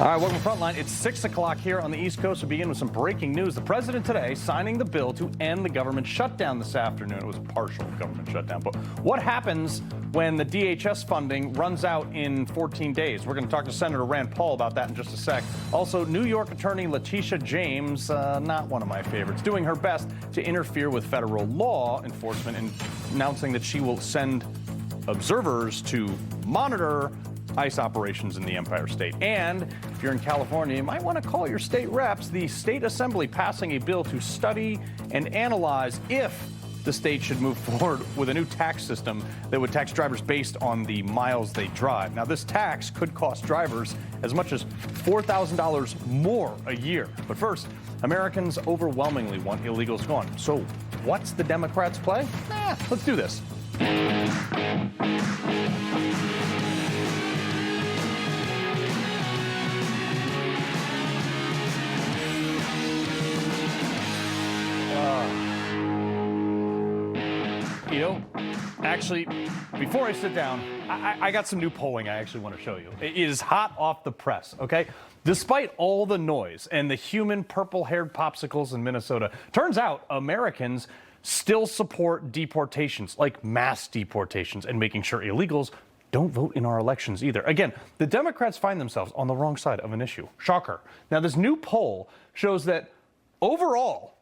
All right, welcome to Frontline. It's 6 o'clock here on the East Coast. We begin with some breaking news. The president today signing the bill to end the government shutdown this afternoon. It was a partial government shutdown. But what happens when the DHS funding runs out in 14 days? We're going to talk to Senator Rand Paul about that in just a sec. Also, New York attorney Letitia James, not one of my favorites, doing her best to interfere with federal law enforcement and announcing that she will send observers to monitor ICE operations in the Empire State. And if you're in California, you might want to call your state reps. The state assembly passing a bill to study and analyze if the state should move forward with a new tax system that would tax drivers based on the miles they drive. Now, this tax could cost drivers as much as $4,000 more a year. But first, Americans overwhelmingly want illegals gone. So what's the Democrats' play? Let's do this. You know, actually, before I sit down, I got some new polling I actually want to show you. It is hot off the press, okay? Despite all the noise and the human purple-haired popsicles in Minnesota, turns out Americans still support deportations, like mass deportations, and making sure illegals don't vote in our elections either. Again, the Democrats find themselves on the wrong side of an issue. Shocker. Now, this new poll shows that overall,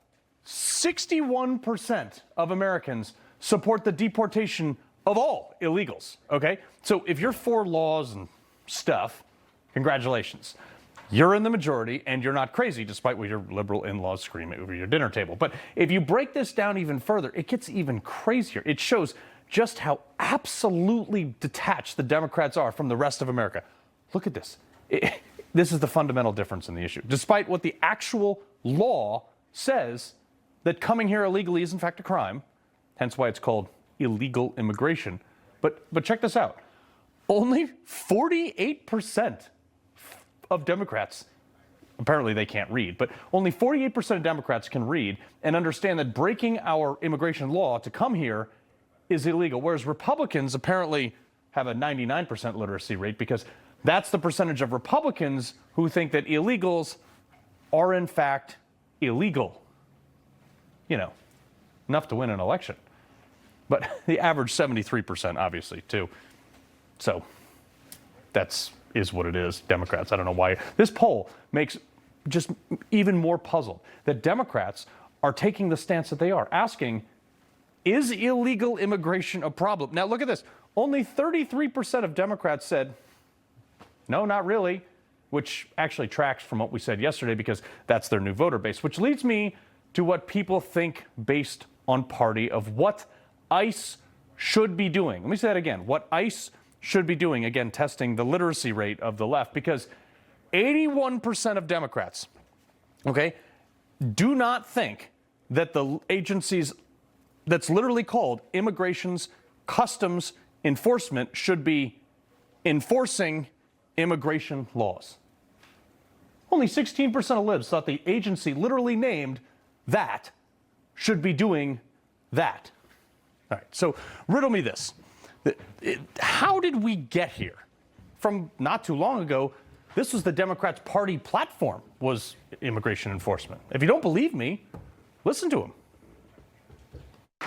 61% of Americans support the deportation of all illegals, okay? So if you're for laws and stuff, congratulations. You're in the majority, and you're not crazy, despite what your liberal in-laws scream over your dinner table. But if you break this down even further, it gets even crazier. It shows just how absolutely detached the Democrats are from the rest of America. Look at this. This is the fundamental difference in the issue. Despite what the actual law says, that coming here illegally is in fact a crime, hence why it's called illegal immigration. But check this out. Only 48% of Democrats, apparently they can't read, but only 48% of Democrats can read and understand that breaking our immigration law to come here is illegal, whereas Republicans apparently have a 99% literacy rate because that's the percentage of Republicans who think that illegals are in fact illegal. You know, enough to win an election. But the average 73%, obviously, too. So is what it is. Democrats, I don't know why. This poll makes just even more puzzled that Democrats are taking the stance that they are, asking, is illegal immigration a problem? Now, look at this. Only 33% of Democrats said, no, not really, which actually tracks from what we said yesterday because that's their new voter base, which leads me to what people think based on party of what ICE should be doing. Let me say that again. What ICE should be doing, again, testing the literacy rate of the left, because 81% of Democrats, okay, do not think that the agencies that's literally called Immigration's Customs Enforcement should be enforcing immigration laws. Only 16% of libs thought the agency literally named that should be doing that. All right, so riddle me this. How did we get here? From not too long ago, this was the Democrats' party platform, was immigration enforcement. If you don't believe me, listen to them.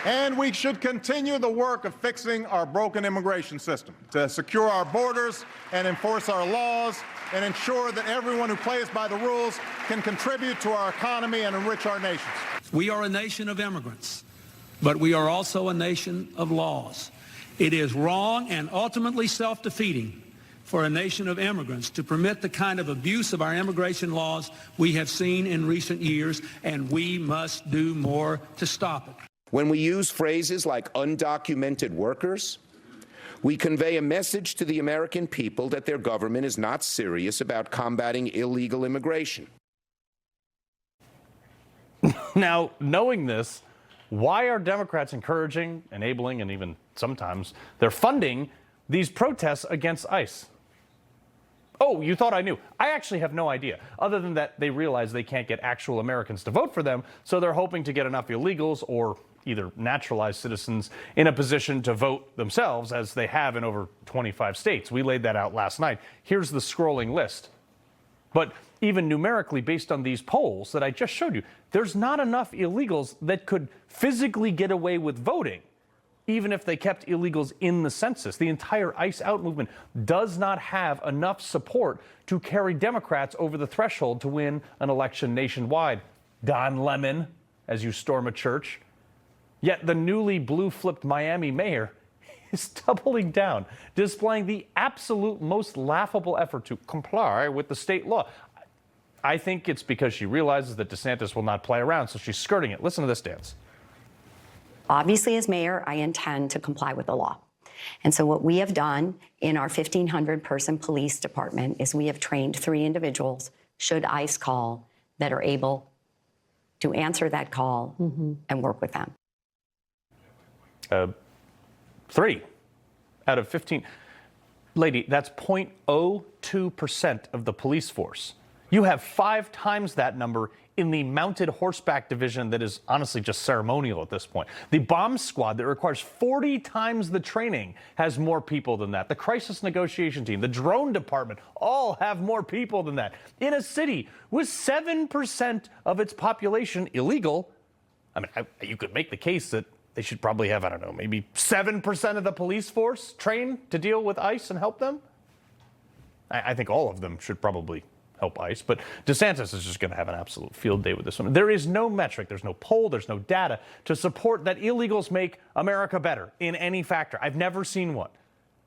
And we should continue the work of fixing our broken immigration system to secure our borders and enforce our laws and ensure that everyone who plays by the rules can contribute to our economy and enrich our nations. We are a nation of immigrants, but we are also a nation of laws. It is wrong and ultimately self-defeating for a nation of immigrants to permit the kind of abuse of our immigration laws we have seen in recent years, and we must do more to stop it. When we use phrases like undocumented workers, we convey a message to the American people that their government is not serious about combating illegal immigration. Now, knowing this, why are Democrats encouraging, enabling, and even sometimes they're funding these protests against ICE? Oh, you thought I knew. I actually have no idea, other than that they realize they can't get actual Americans to vote for them, so they're hoping to get enough illegals or either naturalized citizens in a position to vote themselves, as they have in over 25 states. We laid that out last night. Here's the scrolling list. But even numerically, based on these polls that I just showed you, there's not enough illegals that could physically get away with voting, even if they kept illegals in the census. The entire ICE out movement does not have enough support to carry Democrats over the threshold to win an election nationwide. Don Lemon, as you storm a church. Yet the newly blue-flipped Miami mayor is doubling down, displaying the absolute most laughable effort to comply with the state law. I think it's because she realizes that DeSantis will not play around, so she's skirting it. Listen to this dance. Obviously, as mayor, I intend to comply with the law. And so what we have done in our 1,500-person police department is we have trained 3 individuals, should ICE call, that are able to answer that call and work with them. 3 out of 15. Lady, that's 0.02% of the police force. You have 5 times that number in the mounted horseback division that is honestly just ceremonial at this point. The bomb squad that requires 40 times the training has more people than that. The crisis negotiation team, the drone department, all have more people than that. In a city with 7% of its population illegal, I mean, you could make the case that they should probably have, I don't know, maybe 7% of the police force trained to deal with ICE and help them. I think all of them should probably help ICE, but DeSantis is just going to have an absolute field day with this one. There is no metric, there's no poll, there's no data to support that illegals make America better in any factor. I've never seen one.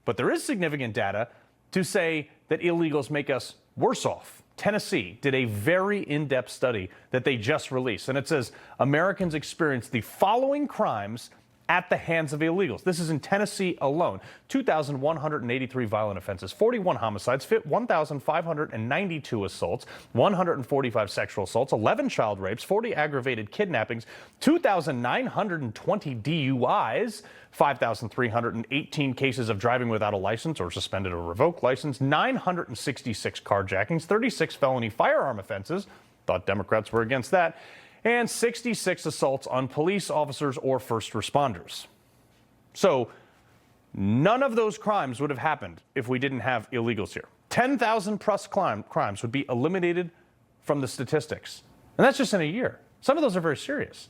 But there is significant data to say that illegals make us worse off. Tennessee did a very in-depth study that they just released, and it says Americans experience the following crimes at the hands of illegals. This is in Tennessee alone. 2,183 violent offenses, 41 homicides, 1,592 assaults, 145 sexual assaults, 11 child rapes, 40 aggravated kidnappings, 2,920 DUIs, 5,318 cases of driving without a license or suspended or revoked license, 966 carjackings, 36 felony firearm offenses. Thought Democrats were against that. And 66 assaults on police officers or first responders. So none of those crimes would have happened if we didn't have illegals here. 10,000 plus crimes would be eliminated from the statistics. And that's just in a year. Some of those are very serious.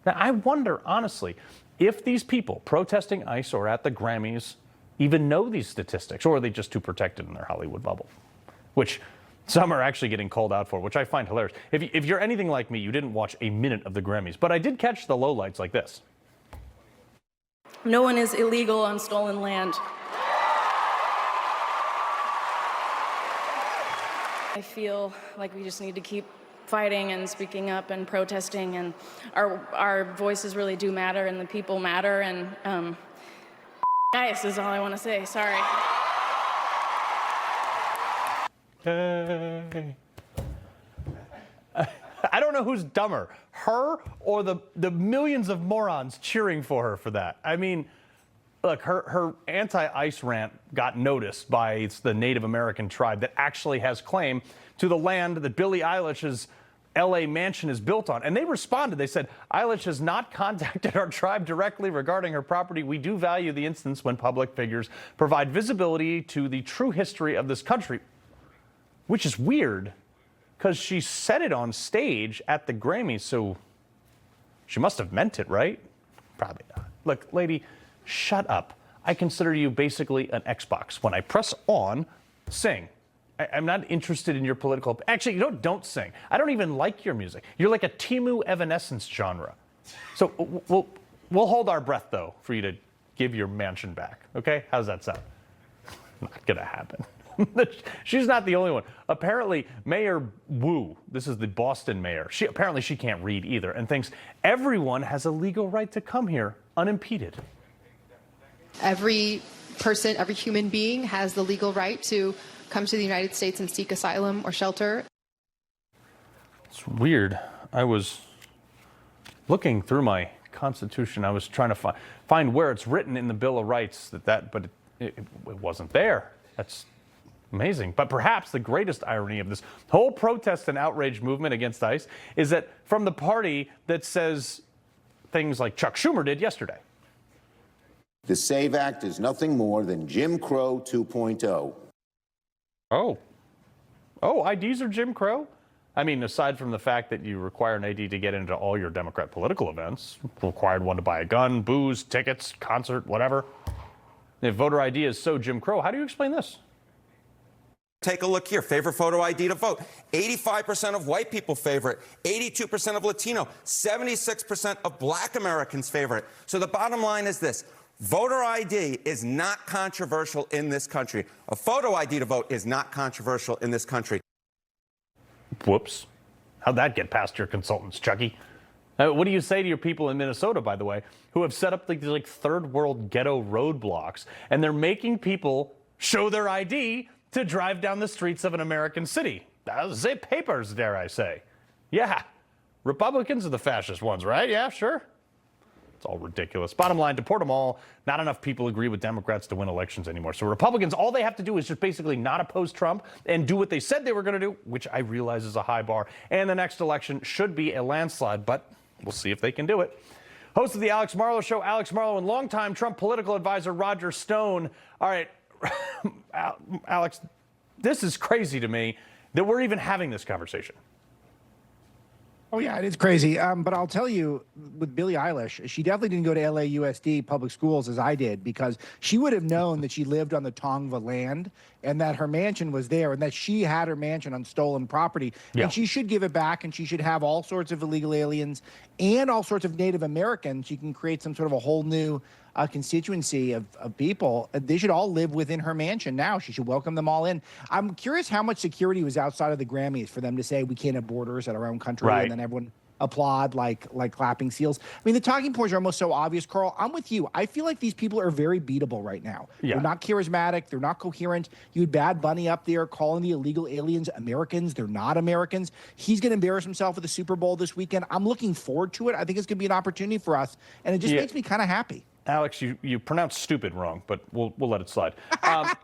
Now, I wonder, honestly, if these people protesting ICE or at the Grammys even know these statistics, or are they just too protected in their Hollywood bubble? Which some are actually getting called out for, which I find hilarious. If you're anything like me, you didn't watch a minute of the Grammys, but I did catch the lowlights like this. No one is illegal on stolen land. I feel like we just need to keep fighting and speaking up and protesting, and our voices really do matter, and the people matter, and guys is all I want to say. Sorry. Hey. I don't know who's dumber, her or the millions of morons cheering for her for that. I mean, look, her anti-ICE rant got noticed by the Native American tribe that actually has claim to the land that Billie Eilish's LA mansion is built on. And they responded. They said, Eilish has not contacted our tribe directly regarding her property. We do value the instance when public figures provide visibility to the true history of this country. Which is weird, because she said it on stage at the Grammys, so she must have meant it, right? Probably not. Look, lady, shut up. I consider you basically an Xbox. When I press on, sing. I'm not interested in your political... Actually, don't sing. I don't even like your music. You're like a Temu Evanescence genre. So we'll hold our breath, though, for you to give your mansion back, okay? How's that sound? Not gonna happen. She's not the only one. Apparently, Mayor Wu, this is the Boston mayor, she can't read either and thinks everyone has a legal right to come here unimpeded. Every person, every human being has the legal right to come to the United States and seek asylum or shelter. It's weird. I was looking through my Constitution. I was trying to find where it's written in the Bill of Rights but it wasn't there. That's amazing. But perhaps the greatest irony of this whole protest and outrage movement against ICE is that from the party that says things like Chuck Schumer did yesterday. The SAVE Act is nothing more than Jim Crow 2.0. Oh. Oh, IDs are Jim Crow? I mean, aside from the fact that you require an ID to get into all your Democrat political events, required one to buy a gun, booze, tickets, concert, whatever. If voter ID is so Jim Crow, how do you explain this? Take a look here. Favorite photo ID to vote. 85% of white people favor it. 82% of Latino. 76% of black Americans favor it. So the bottom line is this. Voter ID is not controversial in this country. A photo ID to vote is not controversial in this country. Whoops. How'd that get past your consultants, Chucky? What do you say to your people in Minnesota, by the way, who have set up these third world ghetto roadblocks, and they're making people show their ID to drive down the streets of an American city? Zip papers, dare I say. Yeah, Republicans are the fascist ones, right? Yeah, sure. It's all ridiculous. Bottom line, deport them all. Not enough people agree with Democrats to win elections anymore. So Republicans, all they have to do is just basically not oppose Trump and do what they said they were going to do, which I realize is a high bar. And the next election should be a landslide, but we'll see if they can do it. Host of the Alex Marlow Show, Alex Marlow, and longtime Trump political advisor Roger Stone. All right, Alex, this is crazy to me that we're even having this conversation. Oh, yeah, it is crazy. But I'll tell you, with Billie Eilish, she definitely didn't go to LAUSD public schools as I did, because she would have known that she lived on the Tongva land and that her mansion was there and that she had her mansion on stolen property. Yeah. And she should give it back, and she should have all sorts of illegal aliens and all sorts of Native Americans. She can create some sort of a whole new constituency of people. They should all live within her mansion now. She should welcome them all in. I'm curious how much security was outside of the Grammys for them to say we can't have borders at our own country, right, and then everyone applaud like clapping seals. I mean, the talking points are almost so obvious, Carl. I'm with you. I feel like these people are very beatable right now. Yeah. They're not charismatic. They're not coherent. You had Bad Bunny up there calling the illegal aliens Americans. They're not Americans. He's going to embarrass himself at the Super Bowl this weekend. I'm looking forward to it. I think it's going to be an opportunity for us, and it just makes me kind of happy. Alex, you pronounced stupid wrong, but we'll let it slide.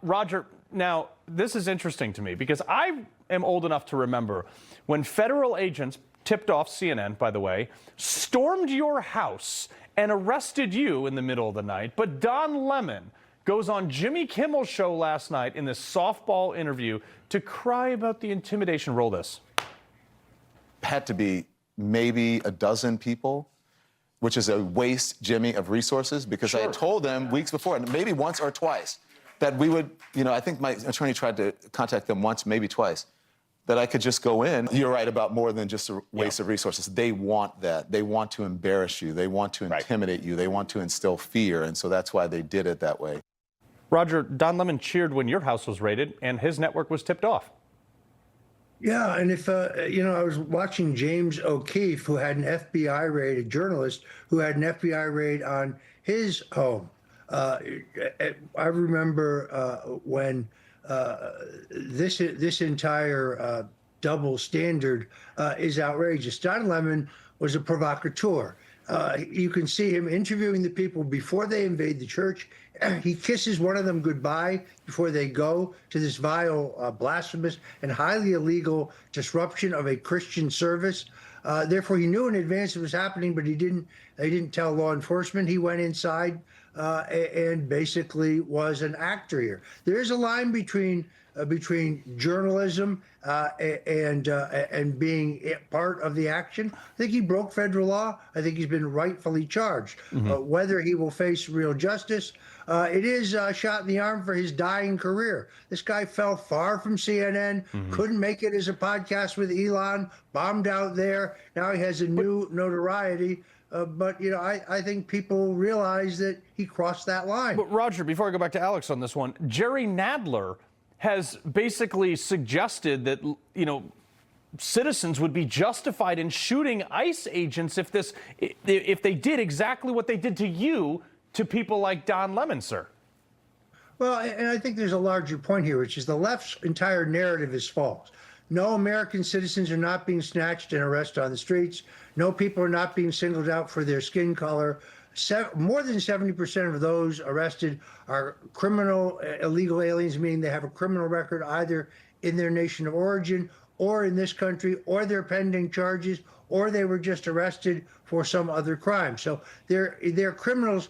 Roger, now, this is interesting to me because I am old enough to remember when federal agents, tipped off CNN, by the way, stormed your house and arrested you in the middle of the night. But Don Lemon goes on Jimmy Kimmel's show last night in this softball interview to cry about the intimidation. Roll this. Had to be maybe a dozen people, which is a waste, Jimmy, of resources, because I had told them weeks before, and maybe once or twice, that we would, I think my attorney tried to contact them once, maybe twice, that I could just go in. You're right about more than just a waste of resources. They want that. They want to embarrass you. They want to intimidate you. They want to instill fear, and so that's why they did it that way. Roger, Don Lemon cheered when your house was raided and his network was tipped off. Yeah, and if, I was watching James O'Keefe, who had an FBI raid, a journalist who had an FBI raid on his home. I remember when this entire double standard is outrageous. Don Lemon was a provocateur. You can see him interviewing the people before they invade the church. He kisses one of them goodbye before they go to this vile, blasphemous, and highly illegal disruption of a Christian service. Therefore, he knew in advance it was happening, but they didn't tell law enforcement. He went inside and basically was an actor here. There is a line between journalism and being part of the action. I think he broke federal law. I think he's been rightfully charged. Whether he will face real justice, it is a shot in the arm for his dying career. This guy fell far from CNN, couldn't make it as a podcast with Elon, bombed out there. Now he has a new notoriety. But, I think people realize that he crossed that line. But Roger, before I go back to Alex on this one, Jerry Nadler has basically suggested that, citizens would be justified in shooting ICE agents if they did exactly what they did to you to people like Don Lemon, sir. Well, and I think there's a larger point here, which is the left's entire narrative is false. No American citizens are not being snatched and arrested on the streets. No people are not being singled out for their skin color. More than 70% of those arrested are criminal illegal aliens, meaning they have a criminal record either in their nation of origin or in this country, or they're pending charges, or they were just arrested for some other crime. So they're criminals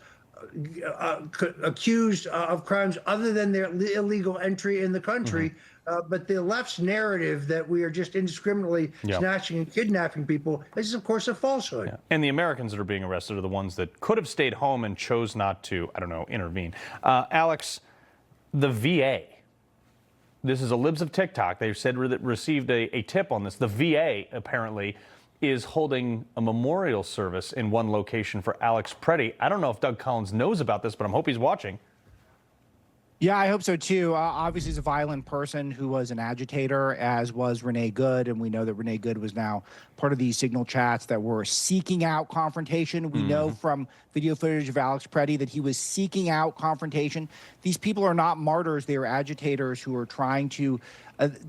accused of crimes other than their illegal entry in the country. But the left's narrative that we are just indiscriminately snatching and kidnapping people is, of course, a falsehood. Yeah. And the Americans that are being arrested are the ones that could have stayed home and chose not to, I don't know, intervene. Alex, the VA. This is a Libs of TikTok. They said that received a tip on this. The VA apparently is holding a memorial service in one location for Alex Preddy. I don't know if Doug Collins knows about this, but I'm hoping he's watching. Yeah, I hope so too. Obviously, he's a violent person who was an agitator, as was Renee Good. And we know that Renee Good was now part of these signal chats that were seeking out confrontation. We know from video footage of Alex Preddy that he was seeking out confrontation. These people are not martyrs. They are agitators who are trying to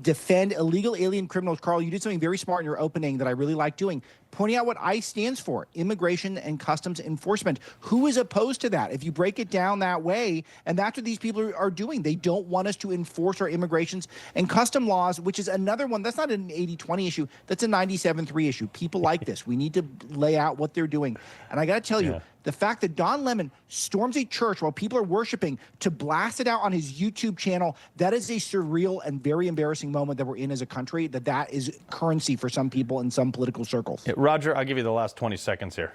defend illegal alien criminals. Carl, you did something very smart in your opening that I really like doing, pointing out what ICE stands for, Immigration and Customs Enforcement. Who is opposed to that? If you break it down that way, and that's what these people are doing. They don't want us to enforce our immigrations and custom laws, which is another one. That's not an 80-20 issue. That's a 97-3 issue. People like this. We need to lay out what they're doing. And I got to tell you, the fact that Don Lemon storms a church while people are worshiping to blast it out on his YouTube channel, that is a surreal and very embarrassing moment that we're in as a country, that is currency for some people in some political circles. Yeah, Roger, I'll give you the last 20 seconds here.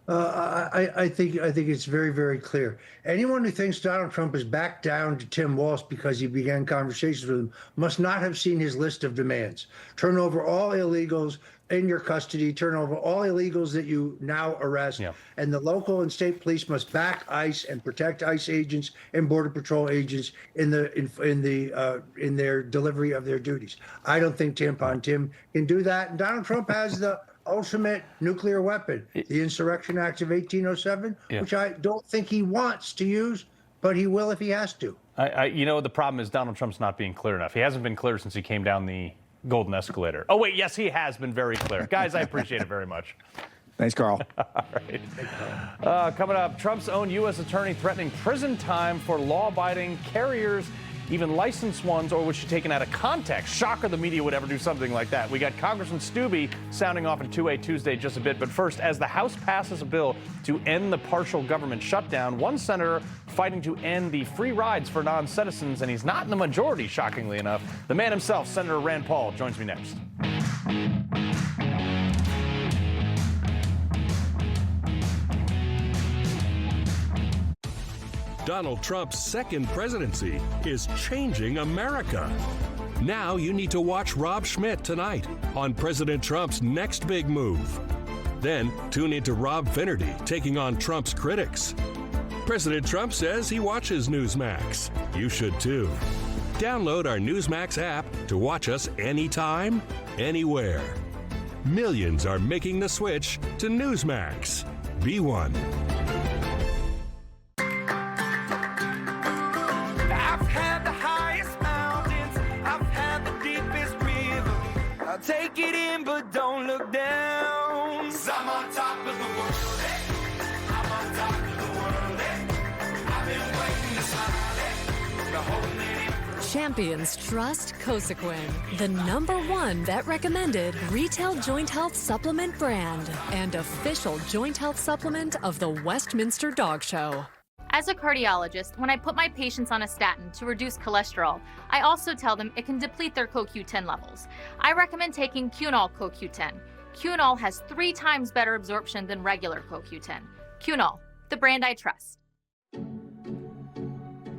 I think it's very, very clear. Anyone who thinks Donald Trump is back down to Tim Walsh because he began conversations with him must not have seen his list of demands. Turn over all illegals in your custody, turn over all illegals that you now arrest, and the local and state police must back ICE and protect ICE agents and Border Patrol agents in their delivery of their duties. I don't think Tampon Tim can do that. And Donald Trump has the ultimate nuclear weapon, the Insurrection Act of 1807, which I don't think he wants to use, but he will if he has to. You know, the problem is Donald Trump's not being clear enough. He hasn't been clear since he came down the golden escalator. Oh, wait, yes, he has been very clear. Guys, I appreciate it very much. Thanks, Carl. All right. Coming up, Trump's own U.S. attorney threatening prison time for law-abiding carriers, even licensed ones, or was she taken out of context? Shocker the media would ever do something like that. We got Congressman Steube sounding off in 2A Tuesday just a bit. But first, as the House passes a bill to end the partial government shutdown, one senator fighting to end the free rides for non-citizens, and he's not in the majority, shockingly enough. The man himself, Senator Rand Paul, joins me next. Donald Trump's second presidency is changing America. Now you need to watch Rob Schmitt tonight on President Trump's next big move. Then tune into Rob Finnerty taking on Trump's critics. President Trump says he watches Newsmax. You should too. Download our Newsmax app to watch us anytime, anywhere. Millions are making the switch to Newsmax. Be one. Take it in, but don't look down. 'Cause I'm on top of the world. I'm on top of the world. I've been waiting to smile. The whole minute. Champions trust Cosequin, the #1 vet recommended retail joint health supplement brand and official joint health supplement of the Westminster Dog Show. As a cardiologist, when I put my patients on a statin to reduce cholesterol, I also tell them it can deplete their CoQ10 levels. I recommend taking Cunol CoQ10. Cunol has 3 times better absorption than regular CoQ10. Cunol, the brand I trust.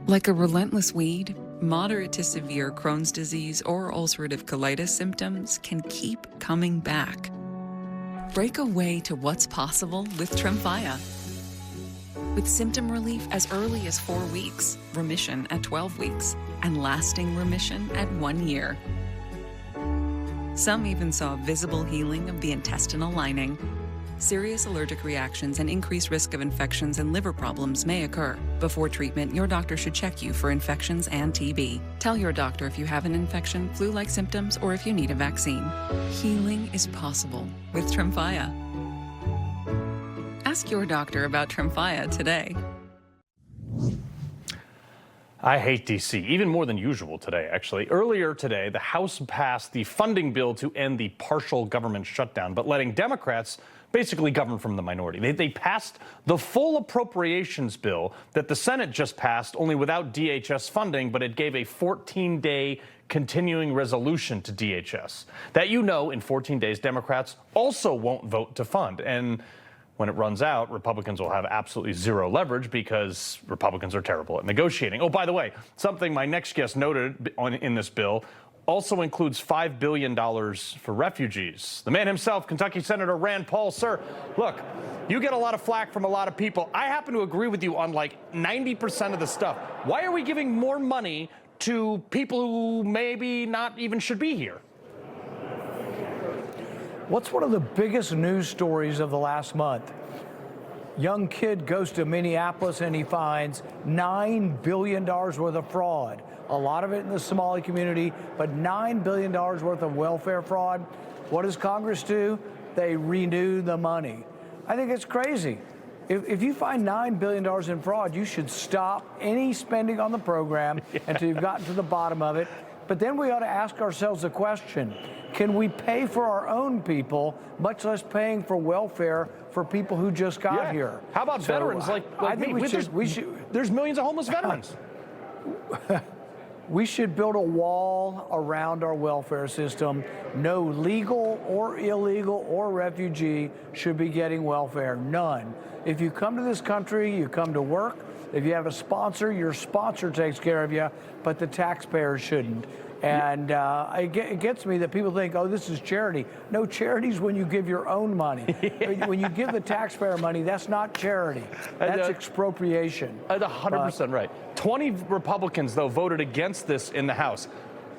Like a relentless weed, moderate to severe Crohn's disease or ulcerative colitis symptoms can keep coming back. Break away to what's possible with Tremfya. With symptom relief as early as 4 weeks, remission at 12 weeks, and lasting remission at 1 year. Some even saw visible healing of the intestinal lining. Serious allergic reactions and increased risk of infections and liver problems may occur. Before treatment, your doctor should check you for infections and TB. Tell your doctor if you have an infection, flu-like symptoms, or if you need a vaccine. Healing is possible with Tremfya. Ask your doctor about Tremfya today. I hate D.C., even more than usual today, actually. Earlier today, the House passed the funding bill to end the partial government shutdown, but letting Democrats basically govern from the minority. They passed the full appropriations bill that the Senate just passed, only without DHS funding, but it gave a 14-day continuing resolution to DHS that in 14 days, Democrats also won't vote to fund. And when it runs out, Republicans will have absolutely zero leverage because Republicans are terrible at negotiating. Oh, by the way, something my next guest noted in this bill also includes $5 billion for refugees. The man himself, Kentucky Senator Rand Paul. Sir, look, you get a lot of flack from a lot of people. I happen to agree with you on like 90% of the stuff. Why are we giving more money to people who maybe not even should be here? What's one of the biggest news stories of the last month? Young kid goes to Minneapolis and he finds $9 billion worth of fraud. A lot of it in the Somali community, but $9 billion worth of welfare fraud. What does Congress do? They renew the money. I think it's crazy. If you find $9 billion in fraud, you should stop any spending on the program until you've gotten to the bottom of it. But then we ought to ask ourselves the question, can we pay for our own people, much less paying for welfare for people who just got here? How about veterans like I think me? There's millions of homeless veterans. We should build a wall around our welfare system. No legal or illegal or refugee should be getting welfare. None. If you come to this country, you come to work. If you have a sponsor, your sponsor takes care of you, but the taxpayer shouldn't. And it gets me that people think, oh, this is charity. No, charity's when you give your own money. When you give the taxpayer money, that's not charity. That's expropriation. 100% right. 20 Republicans, though, voted against this in the House.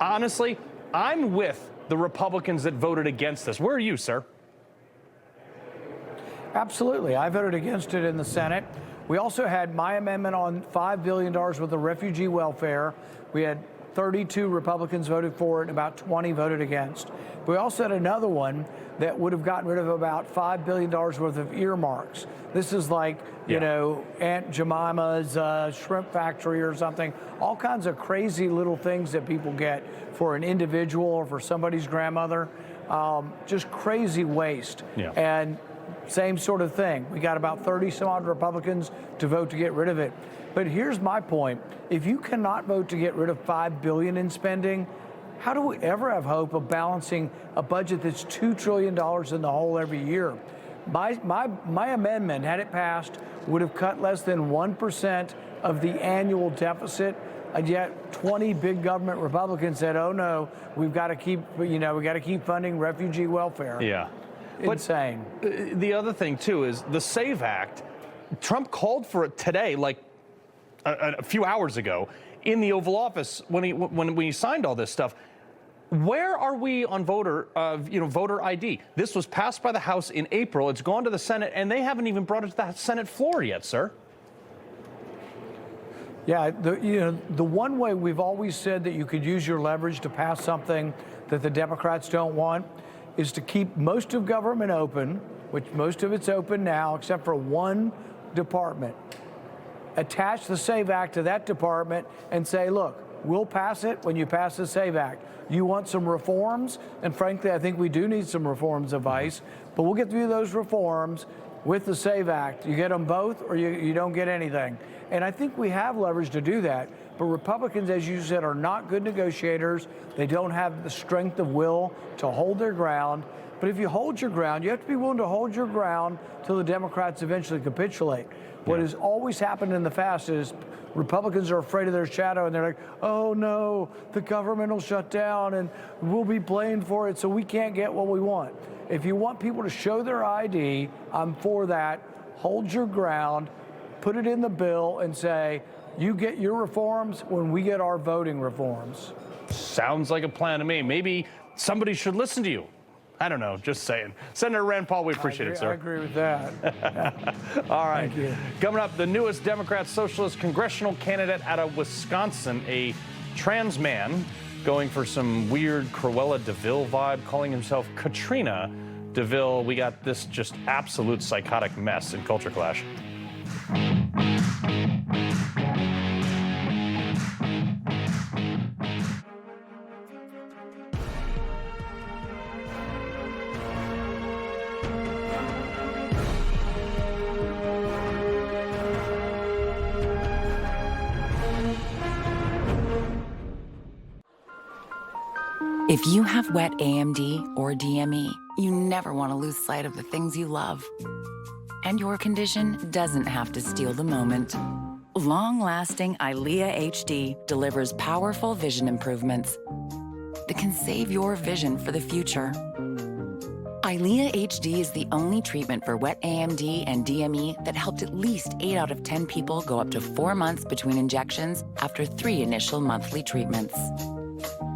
Honestly, I'm with the Republicans that voted against this. Where are you, sir? Absolutely. I voted against it in the Senate. We also had my amendment on $5 billion worth of refugee welfare. We had 32 Republicans voted for it and about 20 voted against. We also had another one that would have gotten rid of about $5 billion worth of earmarks. This is like, you know, Aunt Jemima's shrimp factory or something. All kinds of crazy little things that people get for an individual or for somebody's grandmother. Just crazy waste. Yeah. And same sort of thing. We got about 30 some odd Republicans to vote to get rid of it. But here's my point. If you cannot vote to get rid of $5 billion in spending, how do we ever have hope of balancing a budget that's $2 trillion in the hole every year? My amendment, had it passed, would have cut less than 1% of the annual deficit. And yet 20 big government Republicans said, oh no, we've got to keep, we got to keep funding refugee welfare. Yeah. Insane. But the other thing, too, is the SAVE Act. Trump called for it today, like a few hours ago, in the Oval Office when we signed all this stuff. Where are we on voter ID? This was passed by the House in April. It's gone to the Senate, and they haven't even brought it to the Senate floor yet, sir. Yeah, the one way we've always said that you could use your leverage to pass something that the Democrats don't want is to keep most of government open, which most of it's open now, except for one department. Attach the SAVE Act to that department and say, look, we'll pass it when you pass the SAVE Act. You want some reforms? And frankly, I think we do need some reforms of ICE, but we'll get through those reforms with the SAVE Act. You get them both or you don't get anything. And I think we have leverage to do that. But Republicans, as you said, are not good negotiators. They don't have the strength of will to hold their ground. But if you hold your ground, you have to be willing to hold your ground till the Democrats eventually capitulate. What has always happened in the past is Republicans are afraid of their shadow, and they're like, oh no, the government will shut down and we'll be blamed for it, so we can't get what we want. If you want people to show their ID, I'm for that. Hold your ground, put it in the bill, and say, you get your reforms when we get our voting reforms. Sounds like a plan to me. Maybe somebody should listen to you. I don't know, just saying. Senator Rand Paul, we appreciate it, sir. I agree with that. All right. Thank you. Coming up, the newest Democrat Socialist congressional candidate out of Wisconsin, a trans man going for some weird Cruella DeVille vibe, calling himself Katrina DeVille. We got this just absolute psychotic mess in Culture Clash. If you have wet AMD or DME, you never want to lose sight of the things you love. And your condition doesn't have to steal the moment. Long-lasting Eylea HD delivers powerful vision improvements that can save your vision for the future. Eylea HD is the only treatment for wet AMD and DME that helped at least 8 out of 10 people go up to 4 months between injections after 3 initial monthly treatments.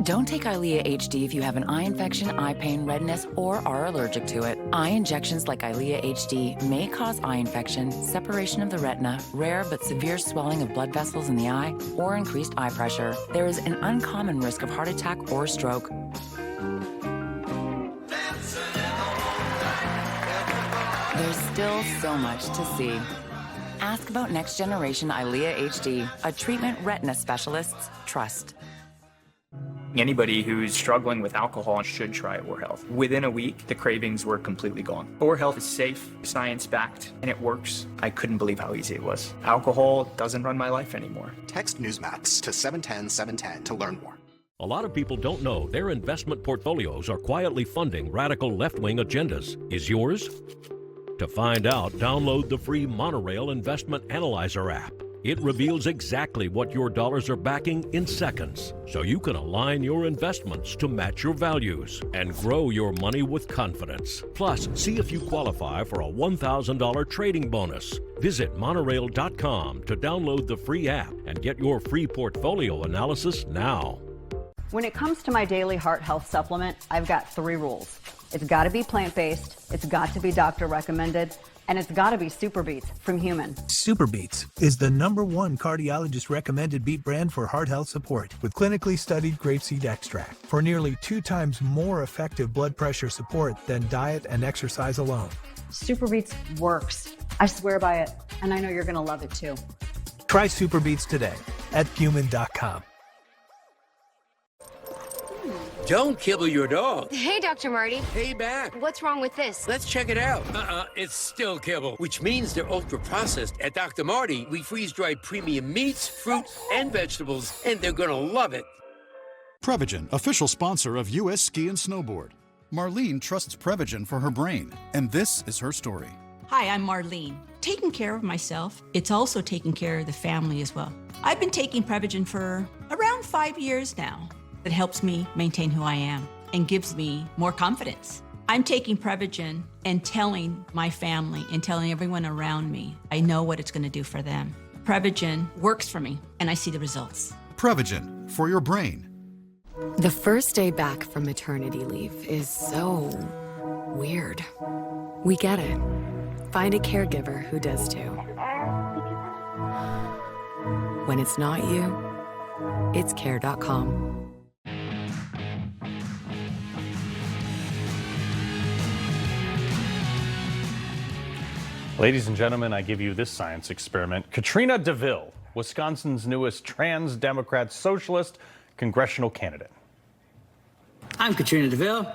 Don't take Eylea HD if you have an eye infection, eye pain, redness, or are allergic to it. Eye injections like Eylea HD may cause eye infection, separation of the retina, rare but severe swelling of blood vessels in the eye, or increased eye pressure. There is an uncommon risk of heart attack or stroke. There's still so much to see. Ask about next generation Eylea HD, a treatment retina specialists trust. Anybody who's struggling with alcohol should try Or Health. Within a week, the cravings were completely gone. Or Health is safe, science-backed, and it works. I couldn't believe how easy it was. Alcohol doesn't run my life anymore. Text Newsmax to 710-710 to learn more. A lot of people don't know their investment portfolios are quietly funding radical left-wing agendas. Is yours? To find out, download the free Monorail Investment Analyzer app. It reveals exactly what your dollars are backing in seconds, so you can align your investments to match your values and grow your money with confidence. Plus, see if you qualify for a $1,000 trading bonus. Visit monorail.com to download the free app and get your free portfolio analysis now. When it comes to my daily heart health supplement, I've got 3 rules. It's got to be plant-based, it's got to be doctor recommended, and it's got to be Super Beets from Human. Super Beets is the #1 cardiologist recommended beet brand for heart health support with clinically studied grapeseed extract for nearly 2 times more effective blood pressure support than diet and exercise alone. Super Beets works. I swear by it, and I know you're going to love it too. Try Super Beets today at human.com. Don't kibble your dog. Hey, Dr. Marty. Hey, back. What's wrong with this? Let's check it out. It's still kibble, which means they're ultra-processed. At Dr. Marty, we freeze-dry premium meats, fruits, and vegetables, and they're gonna love it. Prevagen, official sponsor of U.S. Ski and Snowboard. Marlene trusts Prevagen for her brain, and this is her story. Hi, I'm Marlene. Taking care of myself, it's also taking care of the family as well. I've been taking Prevagen for around 5 years now. It helps me maintain who I am and gives me more confidence. I'm taking Prevagen and telling my family and telling everyone around me, I know what it's going to do for them. Prevagen works for me, and I see the results. Prevagen, for your brain. The first day back from maternity leave is so weird. We get it. Find a caregiver who does too. When it's not you, it's care.com. Ladies and gentlemen, I give you this science experiment. Katrina DeVille, Wisconsin's newest trans Democrat socialist congressional candidate. I'm Katrina DeVille.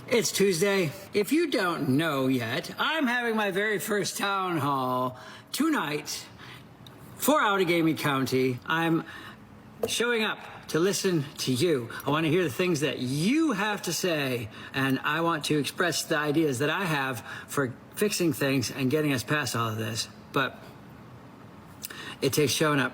It's Tuesday. If you don't know yet, I'm having my very first town hall tonight for Outagamie County. I'm showing up to listen to you. I want to hear the things that you have to say, and I want to express the ideas that I have for fixing things and getting us past all of this. But it takes showing up.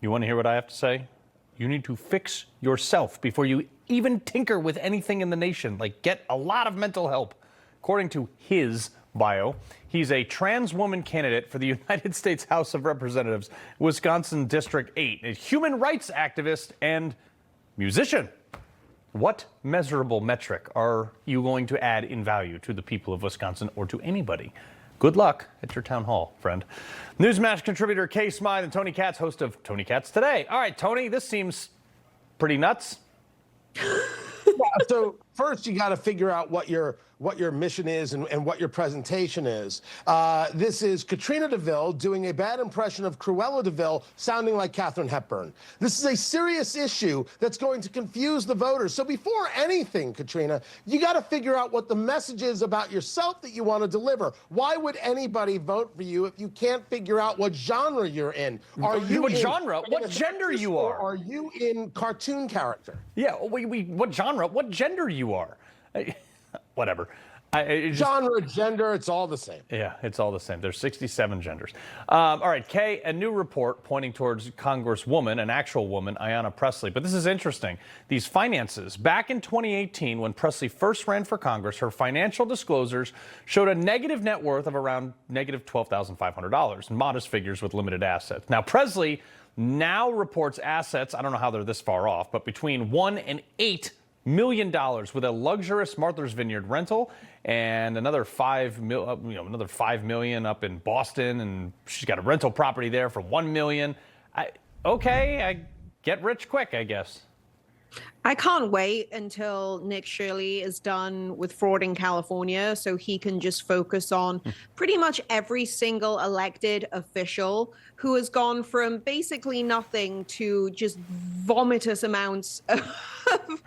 You want to hear what I have to say? You need to fix yourself before you even tinker with anything in the nation. Like, get a lot of mental help. According to his bio, he's a trans woman candidate for the United States House of Representatives, Wisconsin District 8, a human rights activist and musician. What measurable metric are you going to add in value to the people of Wisconsin or to anybody? Good luck at your town hall, friend. Newsmax contributor Kay Smythe and Tony Katz, host of Tony Katz Today. All right, Tony, this seems pretty nuts. So first you got to figure out what your mission is and what your presentation is. This is Katrina DeVille doing a bad impression of Cruella DeVille, sounding like Katharine Hepburn. This is a serious issue that's going to confuse the voters. So before anything, Katrina, you got to figure out what the message is about yourself that you want to deliver. Why would anybody vote for you if you can't figure out what genre you're in? Are you what in, genre? What gender you are? Or are you in cartoon character? Yeah, what genre? What gender you are? Whatever. Genre, gender, it's all the same. Yeah, it's all the same. There's 67 genders. All right, Kay, a new report pointing towards Congresswoman, an actual woman, Ayanna Pressley. But this is interesting. These finances. Back in 2018, when Pressley first ran for Congress, her financial disclosures showed a negative net worth of around negative $12,500, modest figures with limited assets. Now, Pressley now reports assets, I don't know how they're this far off, but between $1 and $8 million with a luxurious Martha's Vineyard rental and another $5 million up in Boston, and she's got a rental property there for $1 million. I get rich quick, I guess. I can't wait until Nick Shirley is done with fraud in California so he can just focus on pretty much every single elected official who has gone from basically nothing to just vomitous amounts of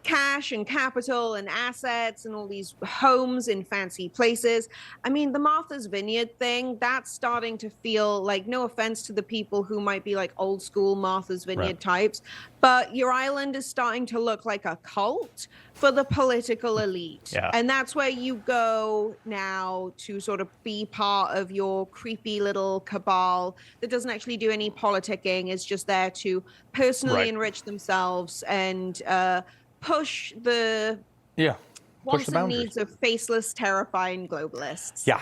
cash and capital and assets and all these homes in fancy places. I mean, the Martha's Vineyard thing, that's starting to feel like, no offense to the people who might be like old school Martha's Vineyard types, but your island is starting to look like a cult for the political elite. Yeah. And that's where you go now to sort of be part of your creepy little cabal that doesn't actually do any politicking, is just there to personally enrich themselves and push the wants and needs of faceless, terrifying globalists. Yeah.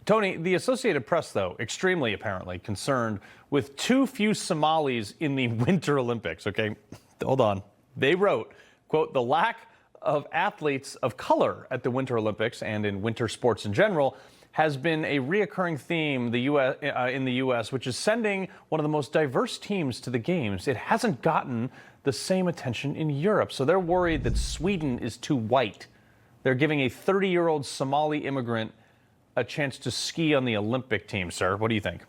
Tony, the Associated Press, though, extremely apparently concerned with too few Somalis in the Winter Olympics. Okay, hold on. They wrote, quote, the lack of athletes of color at the Winter Olympics and in winter sports in general has been a reoccurring theme in the U.S., which is sending one of the most diverse teams to the Games. It hasn't gotten the same attention in Europe, so they're worried that Sweden is too white. They're giving a 30-year-old Somali immigrant a chance to ski on the Olympic team, sir. What do you think?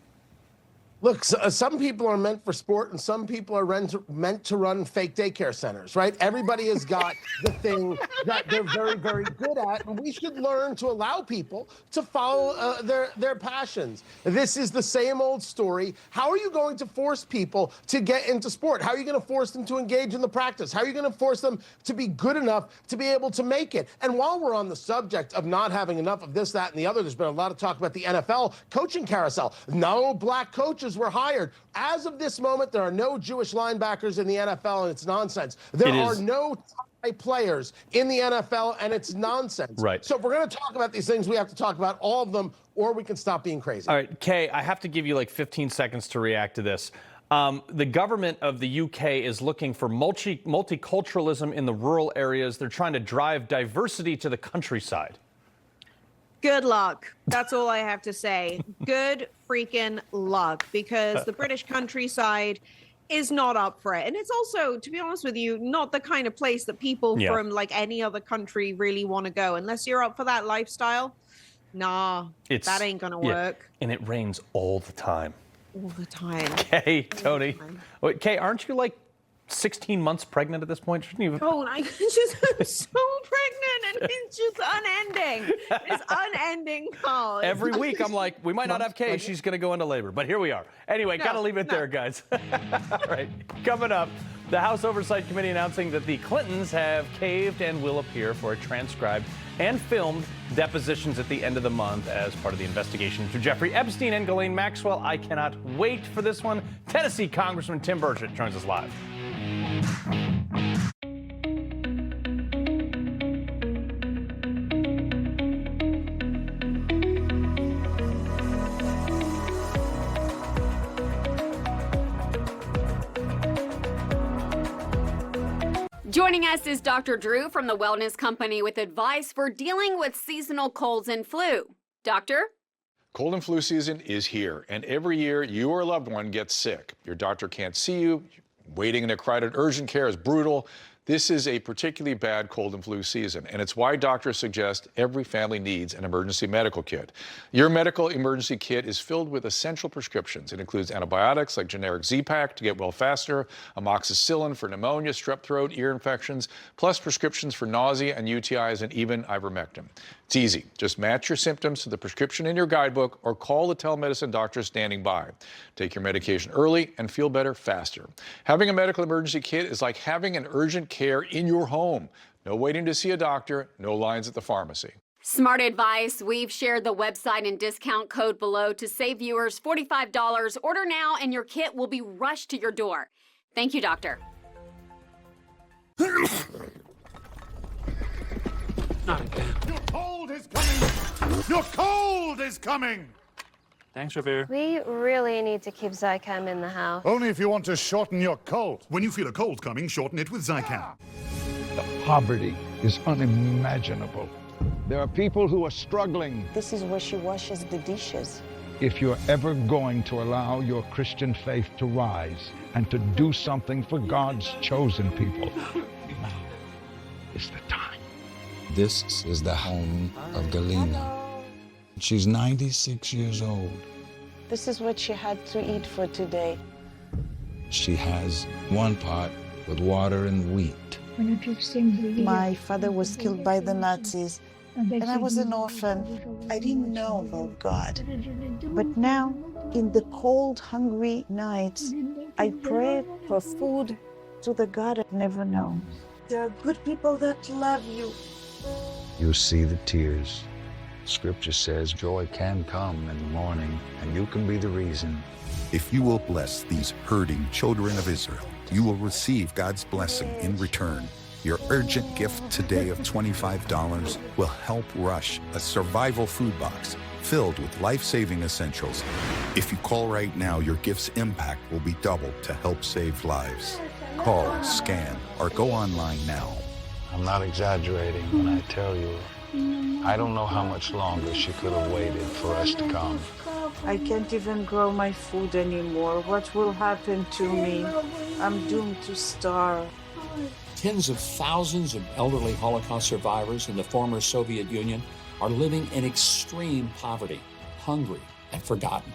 Look, some people are meant for sport and some people are meant to run fake daycare centers, right? Everybody has got the thing that they're very, very good at, and we should learn to allow people to follow their passions. This is the same old story. How are you going to force people to get into sport? How are you going to force them to engage in the practice? How are you going to force them to be good enough to be able to make it? And while we're on the subject of not having enough of this, that, and the other, there's been a lot of talk about the NFL coaching carousel. No black coaches were hired. As of this moment, there are no Jewish linebackers in the NFL, and it's nonsense. There are no Thai players in the NFL, and it's nonsense. Right. So if we're going to talk about these things, we have to talk about all of them, or we can stop being crazy. All right, Kay, I have to give you like 15 seconds to react to this. The government of the UK is looking for multiculturalism in the rural areas. They're trying to drive diversity to the countryside. Good luck. That's all I have to say. Good freaking luck, because the British countryside is not up for it. And it's also, to be honest with you, not the kind of place that people from like any other country really want to go. Unless you're up for that lifestyle, nah, that ain't gonna work. And it rains all the time. All the time. Kay, Tony. Wait, Kay, aren't you like 16 months pregnant at this point? Shouldn't you? Oh, I'm so pregnant, and it's just unending. It's unending, Carl. Every week I'm like, we might not have Kay. She's going to go into labor. But here we are. Anyway, got to leave it there, guys. All right. Coming up, the House Oversight Committee announcing that the Clintons have caved and will appear for a transcribed and filmed depositions at the end of the month as part of the investigation into Jeffrey Epstein and Ghislaine Maxwell. I cannot wait for this one. Tennessee Congressman Tim Burchett joins us live. Joining us is Dr. Drew from the Wellness Company with advice for dealing with seasonal colds and flu. Doctor? Cold and flu season is here, and every year you or a loved one gets sick. Your doctor can't see you. Waiting in a crowded urgent care is brutal. This is a particularly bad cold and flu season, and it's why doctors suggest every family needs an emergency medical kit. Your medical emergency kit is filled with essential prescriptions. It includes antibiotics like generic Z-Pak to get well faster, amoxicillin for pneumonia, strep throat, ear infections, plus prescriptions for nausea and UTIs, and even ivermectin. It's easy. Just match your symptoms to the prescription in your guidebook or call the telemedicine doctor standing by. Take your medication early and feel better faster. Having a medical emergency kit is like having an urgent care in your home. No waiting to see a doctor, no lines at the pharmacy. Smart advice. We've shared the website and discount code below to save viewers $45. Order now and your kit will be rushed to your door. Thank you, doctor. Not again. Your cold is coming! Your cold is coming! Thanks, Revere. We really need to keep Zycam in the house. Only if you want to shorten your cold. When you feel a cold coming, shorten it with Zycam. The poverty is unimaginable. There are people who are struggling. This is where she washes the dishes. If you're ever going to allow your Christian faith to rise and to do something for God's chosen people, now is the time. This is the home of Galina. She's 96 years old. This is what she had to eat for today. She has one pot with water and wheat. My father was killed by the Nazis, and I was an orphan. I didn't know about God. But now, in the cold, hungry nights, I pray for food to the God I've never known. There are good people that love you. You see the tears. Scripture says joy can come in the morning, and you can be the reason. If you will bless these hurting children of Israel, you will receive God's blessing in return. Your urgent gift today of $25 will help rush a survival food box filled with life-saving essentials. If you call right now, your gift's impact will be doubled to help save lives. Call, scan, or go online now. I'm not exaggerating when I tell you, I don't know how much longer she could have waited for us to come. I can't even grow my food anymore. What will happen to me? I'm doomed to starve. Tens of thousands of elderly Holocaust survivors in the former Soviet Union are living in extreme poverty, hungry, and forgotten.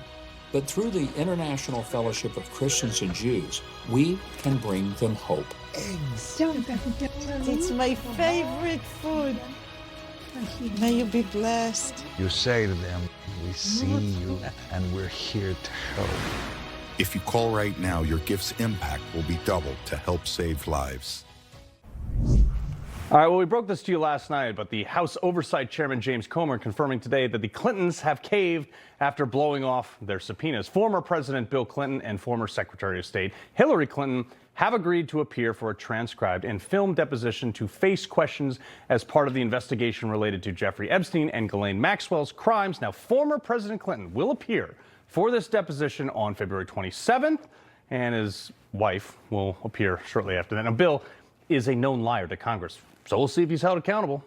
But through the International Fellowship of Christians and Jews, we can bring them hope. Eggs. It's my favorite food. May you be blessed. You say to them, we see you and we're here to help. If you call right now, your gift's impact will be doubled to help save lives. All right, well, we broke this to you last night, but the House Oversight Chairman James Comer confirming today that the Clintons have caved after blowing off their subpoenas. Former President Bill Clinton and former Secretary of State Hillary Clinton have agreed to appear for a transcribed and filmed deposition to face questions as part of the investigation related to Jeffrey Epstein and Ghislaine Maxwell's crimes. Now, former President Clinton will appear for this deposition on February 27th, and his wife will appear shortly after that. Now, Bill is a known liar to Congress, so we'll see if he's held accountable.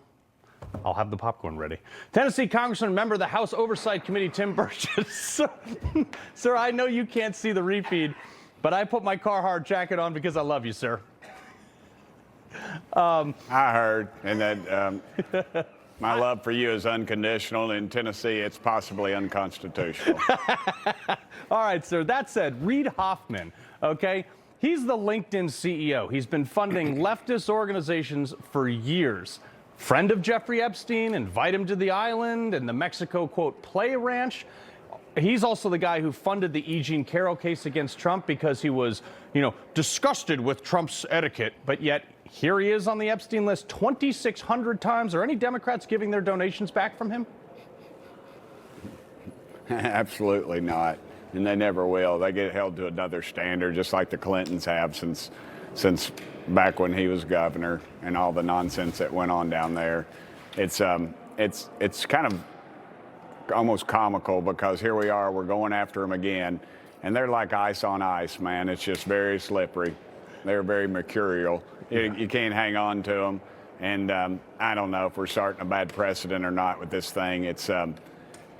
I'll have the popcorn ready. Tennessee Congressman, member of the House Oversight Committee, Tim Burchett. Sir, I know you can't see the refeed, but I put my Carhartt jacket on because I love you, sir. I heard, and that my love for you is unconditional. In Tennessee, it's possibly unconstitutional. All right, sir. That said, Reid Hoffman, okay? He's the LinkedIn CEO. He's been funding leftist organizations for years. Friend of Jeffrey Epstein, invite him to the island and the Mexico, quote, play ranch. He's also the guy who funded the E. Jean Carroll case against Trump because he was, disgusted with Trump's etiquette. But yet here he is on the Epstein list 2,600 times. Are any Democrats giving their donations back from him? Absolutely not. And they never will. They get held to another standard, just like the Clintons have since back when he was governor and all the nonsense that went on down there. It's kind of almost comical because here we are, we're going after them again, and they're like ice on ice, man. It's just very slippery. They're very mercurial. You can't hang on to them. And I don't know if we're starting a bad precedent or not with this thing. It's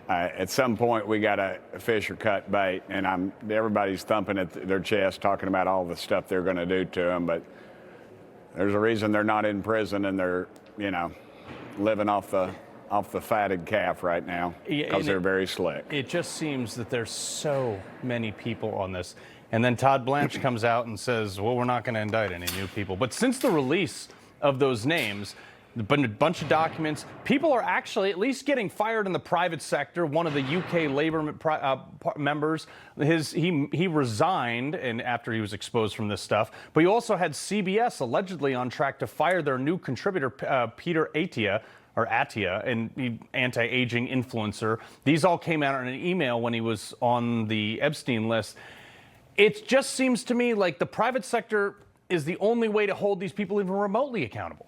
at some point we got to fish or cut bait, and everybody's thumping at their chest talking about all the stuff they're going to do to them. But There's a reason they're not in prison and they're, you know, living off the fatted calf right now because they're very slick. It just seems that there's so many people on this. And then Todd Blanche comes out and says, well, we're not going to indict any new people. But since the release of those names, a bunch of documents, people are actually at least getting fired in the private sector. One of the UK Labour members, he resigned and after he was exposed from this stuff. But you also had CBS allegedly on track to fire their new contributor, Peter Attia, an anti-aging influencer. These all came out in an email when he was on the Epstein list. It just seems to me like the private sector is the only way to hold these people even remotely accountable.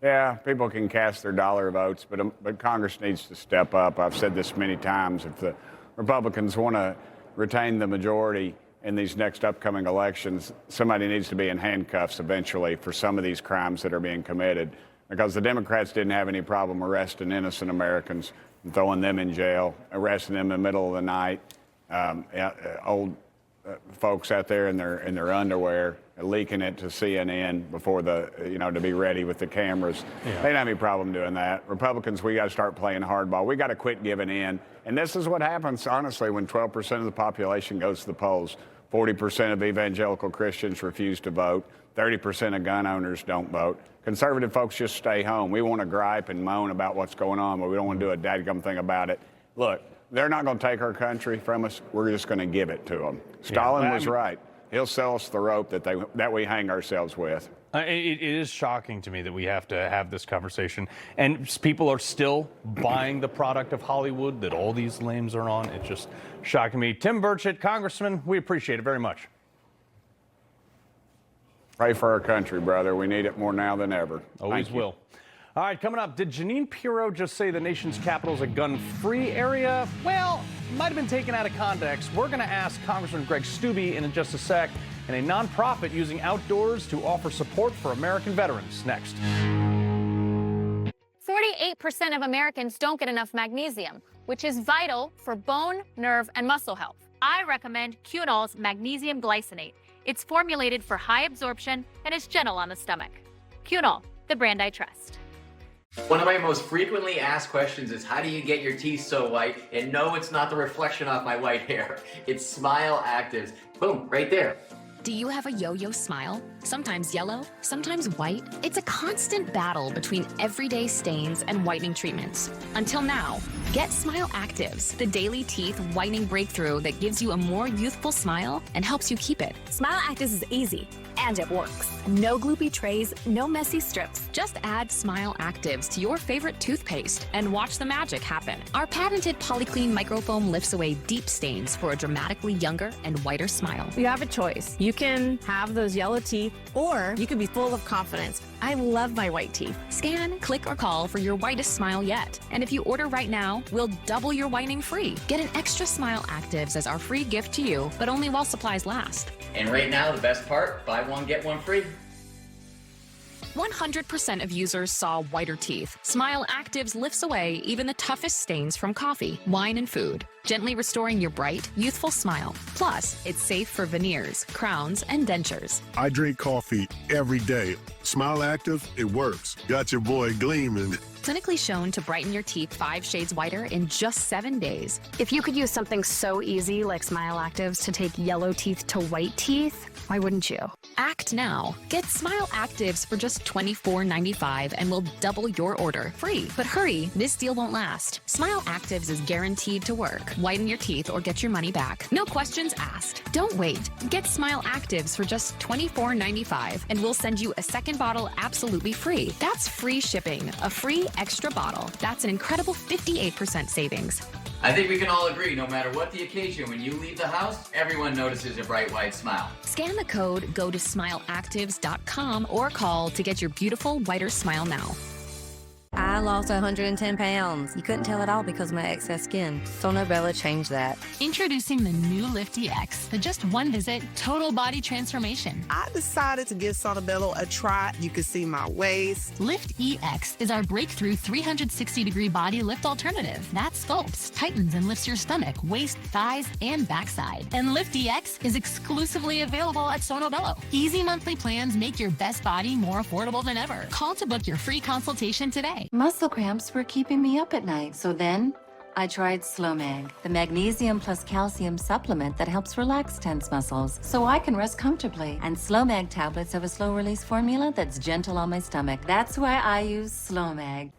Yeah, people can cast their dollar votes, but Congress needs to step up. I've said this many times. If the Republicans want to retain the majority in these next upcoming elections, somebody needs to be in handcuffs eventually for some of these crimes that are being committed, because the Democrats didn't have any problem arresting innocent Americans and throwing them in jail, arresting them in the middle of the night. Old folks out there in their underwear, leaking it to CNN before to be ready with the cameras. Yeah. They don't have any problem doing that. Republicans, we got to start playing hardball. We got to quit giving in. And this is what happens, honestly, when 12% of the population goes to the polls. 40% of evangelical Christians refuse to vote. 30% of gun owners don't vote. Conservative folks just stay home. We want to gripe and moan about what's going on, but we don't want to do a dadgum thing about it. Look, they're not going to take our country from us. We're just going to give it to them. Stalin was right. He'll sell us the rope that we hang ourselves with. It is shocking to me that we have to have this conversation, and people are still buying the product of Hollywood that all these lames are on. It's just shocking me. Tim Burchett, Congressman, we appreciate it very much. Pray for our country, brother. We need it more now than ever. Always will. All right, coming up, did Jeanine Pirro just say the nation's capital is a gun-free area? Well, might have been taken out of context. We're going to ask Congressman Greg Steube in just a sec, and a nonprofit using outdoors to offer support for American veterans. Next. 48% of Americans don't get enough magnesium, which is vital for bone, nerve, and muscle health. I recommend Cunol's Magnesium Glycinate. It's formulated for high absorption and is gentle on the stomach. Cunol, the brand I trust. One of my most frequently asked questions is, how do you get your teeth so white? And no, it's not the reflection off my white hair. It's Smile Actives. Boom, right there. Do you have a yo-yo smile? Sometimes yellow, sometimes white? It's a constant battle between everyday stains and whitening treatments. Until now, get Smile Actives, the daily teeth whitening breakthrough that gives you a more youthful smile and helps you keep it. Smile Actives is easy, and it works. No gloopy trays, no messy strips. Just add Smile Actives to your favorite toothpaste and watch the magic happen. Our patented Polyclean microfoam lifts away deep stains for a dramatically younger and whiter smile. You have a choice. You can have those yellow teeth, or you can be full of confidence. I love my white teeth. Scan, click, or call for your whitest smile yet. And if you order right now, we'll double your whitening free. Get an extra Smile Actives as our free gift to you, but only while supplies last. And right now, the best part, buy one, get one free. 100% of users saw whiter teeth. Smile Actives lifts away even the toughest stains from coffee, wine, and food, gently restoring your bright, youthful smile. Plus, it's safe for veneers, crowns, and dentures. I drink coffee every day. Smile Active, it works. Got your boy gleaming. Clinically shown to brighten your teeth 5 shades whiter in just 7 days. If you could use something so easy like Smile Actives to take yellow teeth to white teeth, why wouldn't you? Act now. Get Smile Actives for just $24.95 and we'll double your order. Free. But hurry, this deal won't last. Smile Actives is guaranteed to work. Whiten your teeth or get your money back. No questions asked. Don't wait. Get Smile Actives for just $24.95 and we'll send you a second bottle absolutely free. That's free shipping. A free extra bottle. That's an incredible 58% savings. I think we can all agree, no matter what the occasion, when you leave the house, everyone notices a bright white smile. Scan the code, go to smileactives.com or call to get your beautiful whiter smile now. I lost 110 pounds. You couldn't tell at all because of my excess skin. Sonobella changed that. Introducing the new Lift EX, the just one visit total body transformation. I decided to give Sonobella a try. You can see my waist. Lift EX is our breakthrough 360-degree body lift alternative that sculpts, tightens, and lifts your stomach, waist, thighs, and backside. And Lift EX is exclusively available at Sonobello. Easy monthly plans make your best body more affordable than ever. Call to book your free consultation today. Muscle cramps were keeping me up at night, so then I tried Slowmag, the magnesium plus calcium supplement that helps relax tense muscles so I can rest comfortably. And Slowmag tablets have a slow-release formula that's gentle on my stomach. That's why I use Slowmag.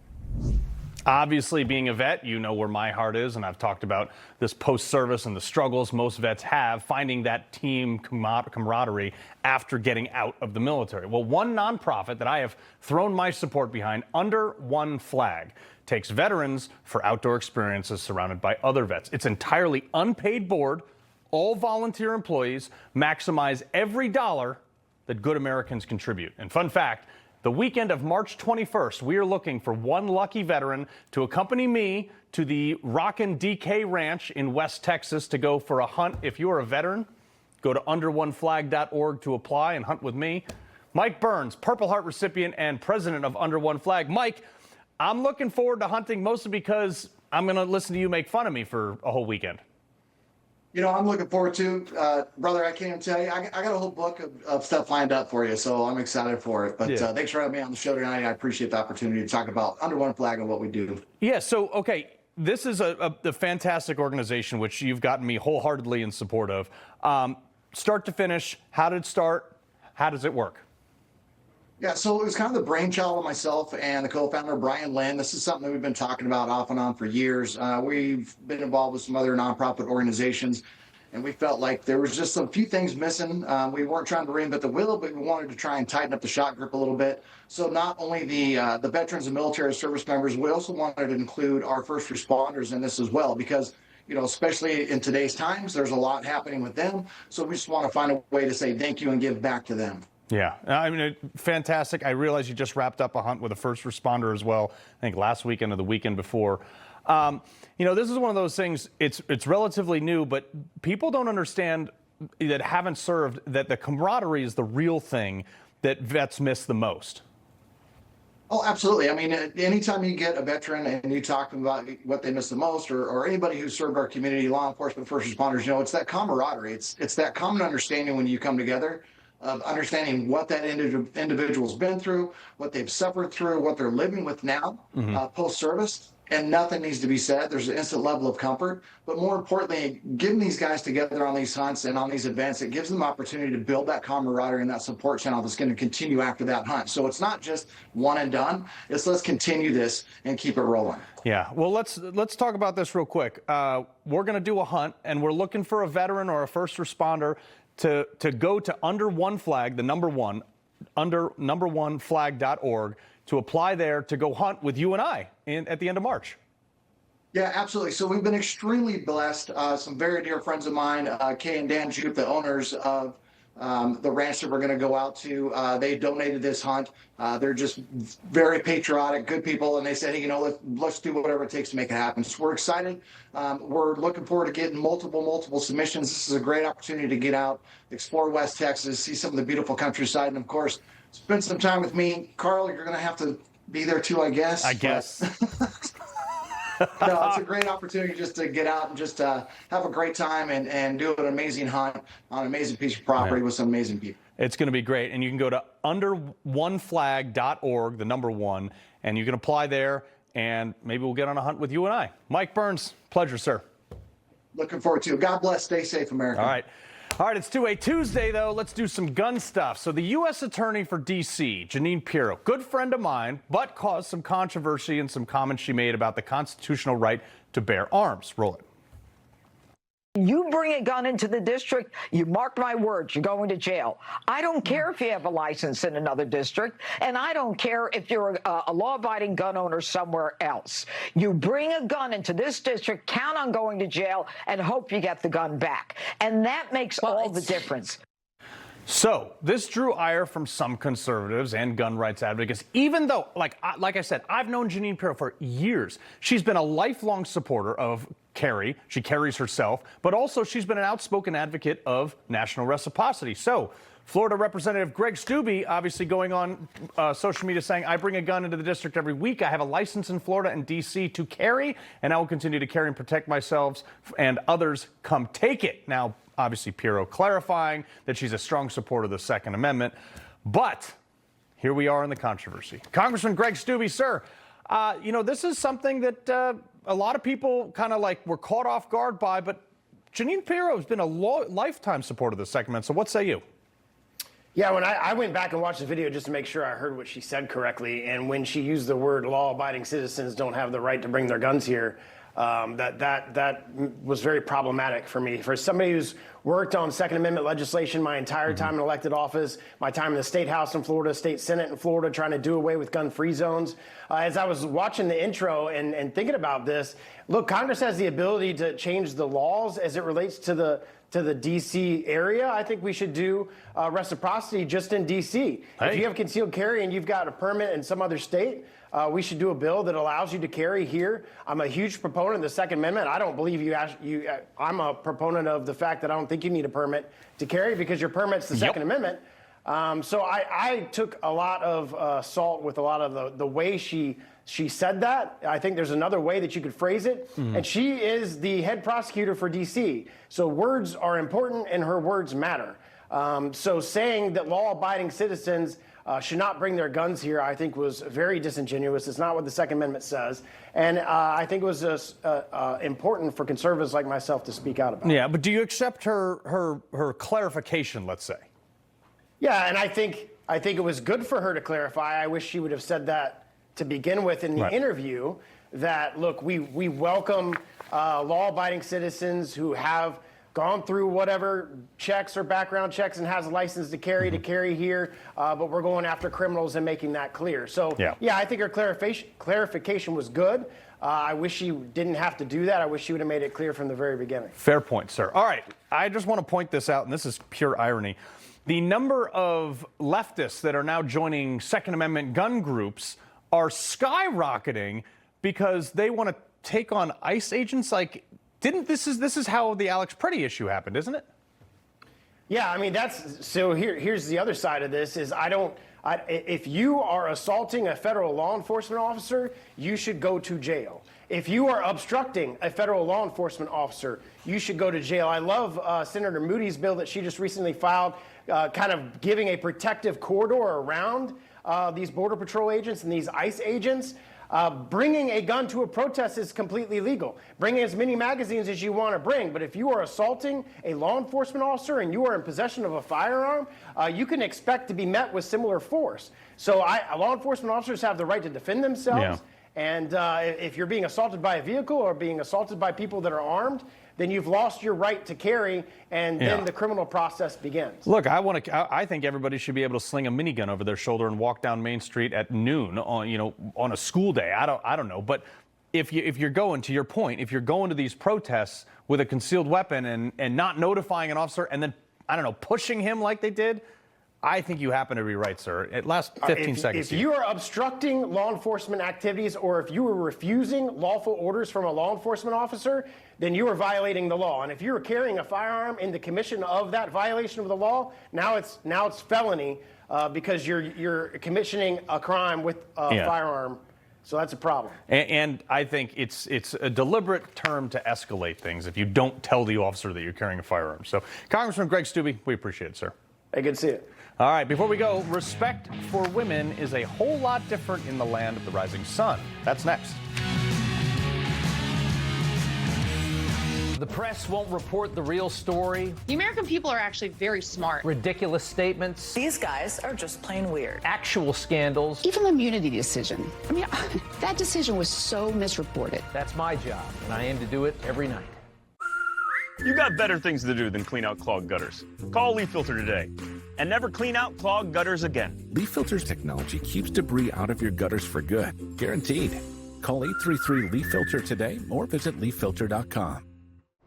Obviously, being a vet, you know where my heart is, and I've talked about this post-service and the struggles most vets have finding that team camaraderie after getting out of the military. Well, one nonprofit that I have thrown my support behind, Under One Flag, takes veterans for outdoor experiences surrounded by other vets. It's entirely unpaid board, all volunteer employees, maximize every dollar that good Americans contribute. And fun fact, the weekend of March 21st, we are looking for one lucky veteran to accompany me to the Rockin' DK Ranch in West Texas to go for a hunt. If you are a veteran, go to underoneflag.org to apply and hunt with me. Mike Burns, Purple Heart recipient and president of Under One Flag. Mike, I'm looking forward to hunting mostly because I'm going to listen to you make fun of me for a whole weekend. You know, I'm looking forward to, brother, I can't tell you, I got a whole book of stuff lined up for you, so I'm excited for it. But Yeah. Thanks for having me on the show tonight. I appreciate the opportunity to talk about Under One Flag and what we do. Yeah, so, okay, this is a fantastic organization, which you've gotten me wholeheartedly in support of. Start to finish, how did it start? How does it work? Yeah, so it was kind of the brainchild of myself and the co-founder, Brian Lynn. This is something that we've been talking about off and on for years. We've been involved with some other nonprofit organizations, and we felt like there was just a few things missing. We weren't trying to reinvent the wheel, but we wanted to try and tighten up the shot grip a little bit. So not only the veterans and military service members, we also wanted to include our first responders in this as well, because you know, especially in today's times, there's a lot happening with them. So we just want to find a way to say thank you and give back to them. Yeah, I mean, fantastic. I realize you just wrapped up a hunt with a first responder as well, I think last weekend or the weekend before. You know, this is one of those things, it's relatively new, but people don't understand that haven't served that the camaraderie is the real thing that vets miss the most. Oh, absolutely. I mean, anytime you get a veteran and you talk to them about what they miss the most, or anybody who served our community, law enforcement, first responders, you know, it's that camaraderie. It's that common understanding when you come together of understanding what that individual's been through, what they've suffered through, what they're living with now, post-service, and nothing needs to be said. There's an instant level of comfort, but more importantly, getting these guys together on these hunts and on these events, it gives them opportunity to build that camaraderie and that support channel that's going to continue after that hunt. So it's not just one and done. It's let's continue this and keep it rolling. Yeah, well, let's talk about this real quick. We're going to do a hunt, and we're looking for a veteran or a first responder to go to Under One Flag, the number one, under numberoneflag.org, to apply there to go hunt with you and I at the end of March. Yeah, absolutely. So we've been extremely blessed. Some very dear friends of mine, Kay and Dan Jupe, the owners of the ranch that we're going to go out to, they donated this hunt. They're just very patriotic, good people, and they said, hey, you know, let's do whatever it takes to make it happen. So we're excited. We're looking forward to getting multiple submissions. This is a great opportunity to get out, explore West Texas, see some of the beautiful countryside, and of course, spend some time with me. Carl, you're going to have to be there too, I guess. I guess. No, it's a great opportunity just to get out and just have a great time and do an amazing hunt on an amazing piece of property with some amazing people. It's going to be great. And you can go to underoneflag.org, the number one, and you can apply there, and maybe we'll get on a hunt with you and I. Mike Burns, pleasure, sir. Looking forward to it. God bless. Stay safe, America. All right. All right, it's 2-8 Tuesday, though. Let's do some gun stuff. So the U.S. Attorney for D.C., Jeanine Pirro, good friend of mine, but caused some controversy in some comments she made about the constitutional right to bear arms. Roll it. You bring a gun into the district, you mark my words, you're going to jail. I don't care if you have a license in another district, and I don't care if you're a law-abiding gun owner somewhere else. You bring a gun into this district, count on going to jail, and hope you get the gun back. And that makes all the difference. So this drew ire from some conservatives and gun rights advocates, even though, like I said, I've known Jeanine Pirro for years. She's been a lifelong supporter of carry. She carries herself, but also she's been an outspoken advocate of national reciprocity. So Florida Representative Greg Steube obviously going on social media saying, I bring a gun into the district every week. I have a license in Florida and D.C. to carry, and I will continue to carry and protect myself and others. Come take it. Now, obviously, Pirro clarifying that she's a strong supporter of the Second Amendment. But here we are in the controversy. Congressman Greg Steube, sir, this is something that a lot of people kind of like were caught off guard by, but Jeanine Pirro has been a lifetime supporter of the Second Amendment. So what say you? Yeah, when I went back and watched the video just to make sure I heard what she said correctly, and when she used the word law-abiding citizens don't have the right to bring their guns here, that was very problematic for me. For somebody who's worked on Second Amendment legislation my entire time in elected office, my time in the State House in Florida, State Senate in Florida, trying to do away with gun-free zones. As I was watching the intro and thinking about this, look, Congress has the ability to change the laws as it relates to the D.C. area. I think we should do reciprocity just in D.C. Hey. If you have concealed carry and you've got a permit in some other state, we should do a bill that allows you to carry here. I'm a huge proponent of the Second Amendment. I don't believe I'm a proponent of the fact that I don't think you need a permit to carry because your permit's the Second Amendment. So I took a lot of salt with a lot of the way she said that. I think there's another way that you could phrase it. And she is the head prosecutor for D.C. So words are important and her words matter. So saying that law-abiding citizens should not bring their guns here, I think was very disingenuous. It's not what the Second Amendment says. And I think it was important for conservatives like myself to speak out about it. Yeah, but do you accept her clarification, let's say? Yeah, and I think it was good for her to clarify. I wish she would have said that to begin with in the interview, that, look, we welcome law-abiding citizens who have gone through whatever checks or background checks and has a license to carry here, but we're going after criminals and making that clear. So, yeah I think her clarification was good. I wish she didn't have to do that. I wish she would have made it clear from the very beginning. Fair point, sir. All right, I just want to point this out, and this is pure irony. The number of leftists that are now joining Second Amendment gun groups are skyrocketing because they want to take on ICE agents. Like, this is how the Alex Preddy issue happened, isn't it? Yeah, I mean, here's the other side of this is if you are assaulting a federal law enforcement officer, you should go to jail. If you are obstructing a federal law enforcement officer, you should go to jail. I love Senator Moody's bill that she just recently filed, kind of giving a protective corridor around these Border Patrol agents and these ICE agents. Bringing a gun to a protest is completely legal. Bring as many magazines as you want to bring, but if you are assaulting a law enforcement officer and you are in possession of a firearm, you can expect to be met with similar force. So law enforcement officers have the right to defend themselves. Yeah. And if you're being assaulted by a vehicle or being assaulted by people that are armed, then you've lost your right to carry, and then the criminal process begins. Look, I think everybody should be able to sling a minigun over their shoulder and walk down Main Street at noon on a school day. I don't know, but if you're going, to your point, if you're going to these protests with a concealed weapon and not notifying an officer and then, I don't know, pushing him like they did, I think you happen to be right, sir. It lasts 15 seconds. If you are obstructing law enforcement activities or if you are refusing lawful orders from a law enforcement officer, then you are violating the law. And if you're carrying a firearm in the commission of that violation of the law, now it's felony because you're commissioning a crime with a firearm. So that's a problem. And I think it's a deliberate term to escalate things if you don't tell the officer that you're carrying a firearm. So, Congressman Greg Steube, we appreciate it, sir. Hey, good to see you. All right, before we go, respect for women is a whole lot different in the land of the rising sun. That's next. The press won't report the real story. The American people are actually very smart. Ridiculous statements. These guys are just plain weird. Actual scandals. Even the immunity decision. I mean, that decision was so misreported. That's my job, and I aim to do it every night. You got better things to do than clean out clogged gutters. Call Leaf Filter today and never clean out clogged gutters again. Leaf Filter's technology keeps debris out of your gutters for good. Guaranteed. Call 833-LEAF-FILTER today or visit leaffilter.com.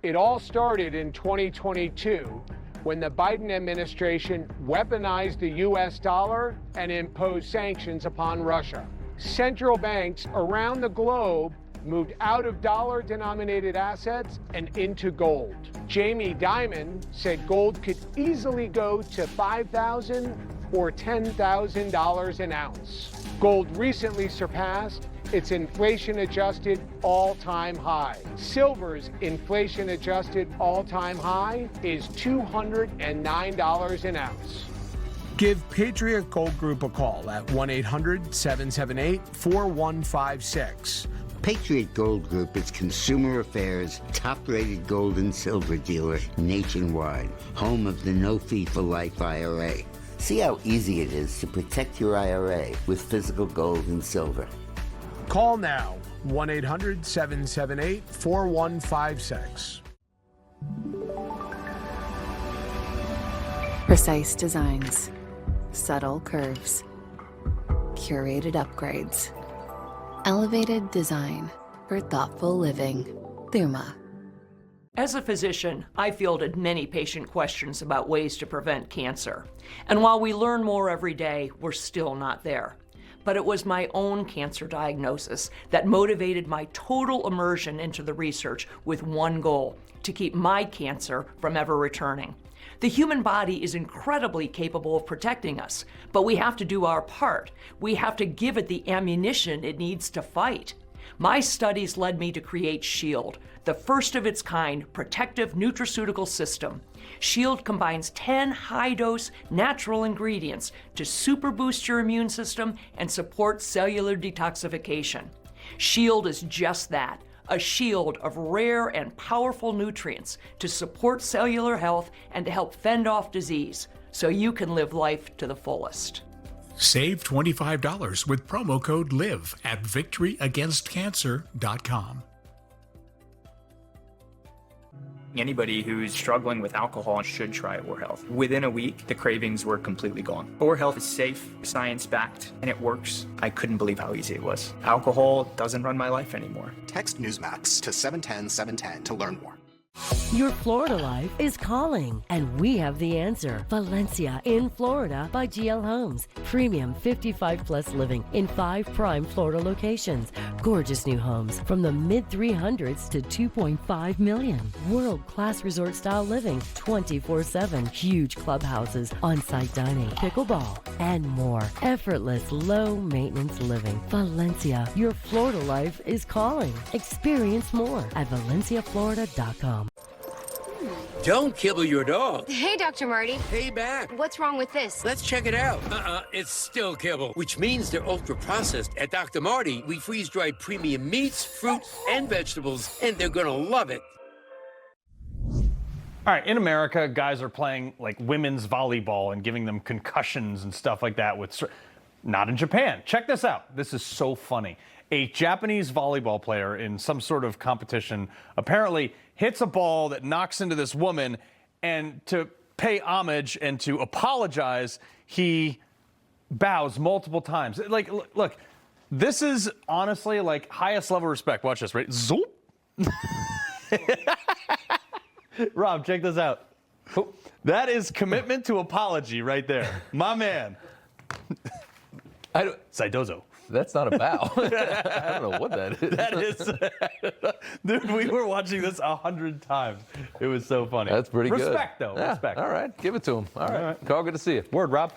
It all started in 2022 when the Biden administration weaponized the U.S. dollar and imposed sanctions upon Russia. Central banks around the globe moved out of dollar-denominated assets and into gold. Jamie Dimon said gold could easily go to $5,000 or $10,000 an ounce. Gold recently surpassed its inflation-adjusted all-time high. Silver's inflation-adjusted all-time high is $209 an ounce. Give Patriot Gold Group a call at 1-800-778-4156. Patriot Gold Group is Consumer Affairs' top-rated gold and silver dealer nationwide, home of the No Fee for Life IRA. See how easy it is to protect your IRA with physical gold and silver. Call now, 1-800-778-4156. Precise designs, subtle curves, curated upgrades, elevated design for thoughtful living. Thuma. As a physician, I fielded many patient questions about ways to prevent cancer. And while we learn more every day, we're still not there. But it was my own cancer diagnosis that motivated my total immersion into the research with one goal: to keep my cancer from ever returning. The human body is incredibly capable of protecting us, but we have to do our part. We have to give it the ammunition it needs to fight. My studies led me to create SHIELD, the first of its kind protective nutraceutical system. SHIELD combines 10 high-dose natural ingredients to super boost your immune system and support cellular detoxification. SHIELD is just that, a shield of rare and powerful nutrients to support cellular health and to help fend off disease, so you can live life to the fullest. Save $25 with promo code LIVE at victoryagainstcancer.com. Anybody who's struggling with alcohol should try Or Health. Within a week, the cravings were completely gone. Or Health is safe, science-backed, and it works. I couldn't believe how easy it was. Alcohol doesn't run my life anymore. Text Newsmax to 710-710 to learn more. Your Florida life is calling, and we have the answer. Valencia in Florida by GL Homes. Premium 55-plus living in 5 prime Florida locations. Gorgeous new homes from the mid-300s to $2.5 million. World-class resort-style living 24/7. Huge clubhouses, on-site dining, pickleball, and more. Effortless, low-maintenance living. Valencia, your Florida life is calling. Experience more at valenciaflorida.com. Don't kibble your dog. Hey, Dr. Marty. Hey, back. What's wrong with this? Let's check it out. It's still kibble, which means they're ultra-processed. At Dr. Marty, we freeze-dry premium meats, fruits, and vegetables, and they're gonna love it. All right, in America, guys are playing like women's volleyball and giving them concussions and stuff like that. Not in Japan. Check this out. This is so funny. A Japanese volleyball player in some sort of competition apparently hits a ball that knocks into this woman, and to pay homage and to apologize, he bows multiple times. Like, look, this is honestly like highest level respect. Watch this, right? Zoop. Rob, check this out. That is commitment to apology right there. My man. Saidozo. That's not a bow. I don't know what that is. That is. Dude, we were watching this 100 times. It was so funny. That's pretty good. Respect, though. Yeah, Respect. All right. Give it to him. All right. Carl, good to see you. Word, Rob.